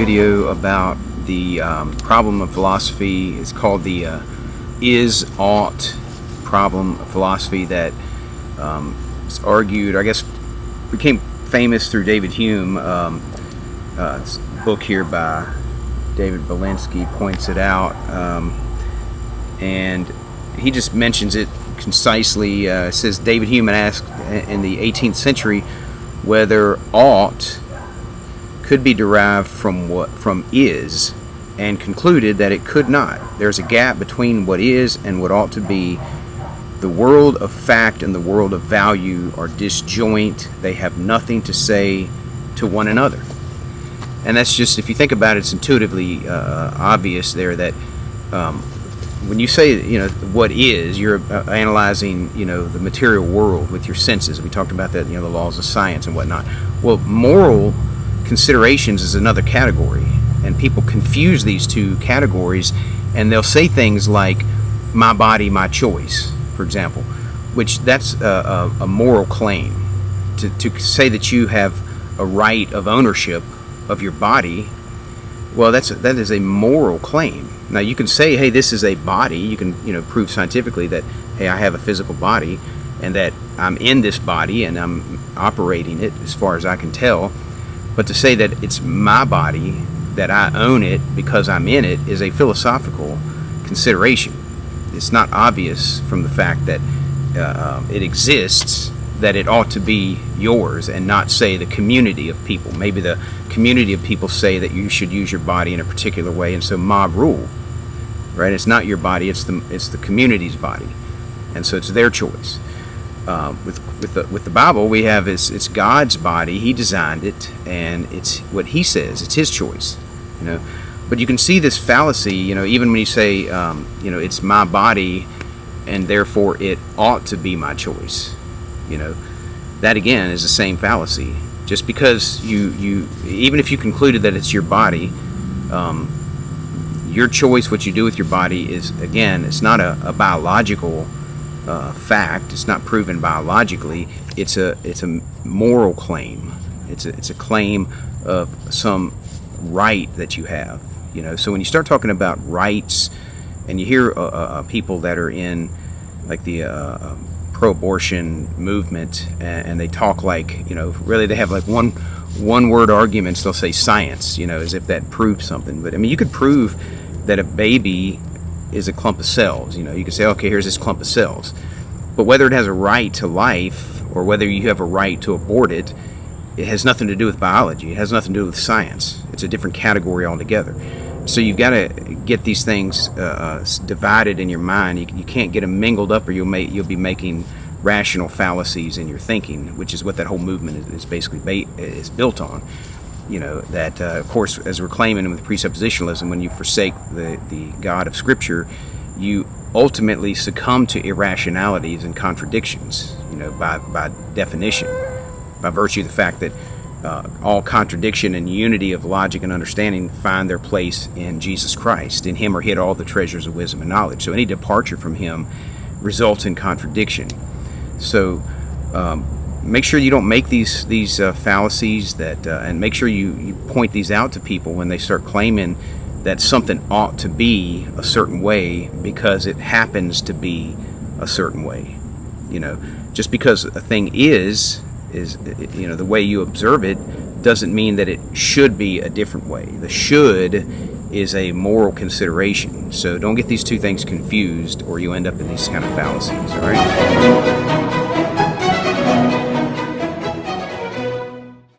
video about the problem of philosophy. It's called the Is-Ought problem of philosophy that is argued, I guess, became famous through David Hume. It's a book here by David Belinsky points it out, and he just mentions it concisely. It says David Hume asked in the 18th century whether ought could be derived from is, and concluded that it could not. There's a gap between what is and what ought to be. The world of fact and the world of value are disjoint. They have nothing to say to one another. And that's just, if you think about it, it's intuitively obvious there that when you say, what is, you're analyzing, the material world with your senses. We talked about that, the laws of science and whatnot. Well, moral considerations is another category, and people confuse these two categories, and they'll say things like my body, my choice, for example, which that's a moral claim. To say that you have a right of ownership of your body, well, that is a moral claim. Now you can say, hey, this is a body. You can prove scientifically that, hey, I have a physical body and that I'm in this body and I'm operating it as far as I can tell. But to say that it's my body, that I own it because I'm in it, is a philosophical consideration. It's not obvious from the fact that it exists that it ought to be yours and not, say, the community of people. Maybe the community of people say that you should use your body in a particular way, and so mob rule, right? It's not your body, it's the community's body, and so it's their choice. With the Bible, we have it's God's body. He designed it, and it's what He says. It's His choice, But you can see this fallacy, even when you say, it's my body, and therefore it ought to be my choice. That again is the same fallacy. Just because you even if you concluded that it's your body, your choice, what you do with your body is, again, it's not a biological fact. It's not proven biologically. It's a moral claim. It's a claim of some right that you have. So when you start talking about rights, and you hear people that are in like the pro-abortion movement, and they talk like, really they have like one word arguments. They'll say science, as if that proves something. But I mean, you could prove that a baby is a clump of cells. You could say, okay, here's this clump of cells. But whether it has a right to life or whether you have a right to abort it, it has nothing to do with biology. It has nothing to do with science. It's a different category altogether. So you've got to get these things divided in your mind. You can't get them mingled up, or you'll be making rational fallacies in your thinking, which is what that whole movement is basically is built on. That of course, as we're claiming with presuppositionalism, when you forsake the God of Scripture, you ultimately succumb to irrationalities and contradictions. By definition, by virtue of the fact that all contradiction and unity of logic and understanding find their place in Jesus Christ. In Him are hid all the treasures of wisdom and knowledge. So any departure from Him results in contradiction. So make sure you don't make these fallacies and make sure you point these out to people when they start claiming that something ought to be a certain way because it happens to be a certain way. Just because a thing is the way you observe it doesn't mean that it should be a different way. The should is a moral consideration. So don't get these two things confused, or you end up in these kind of fallacies. All right.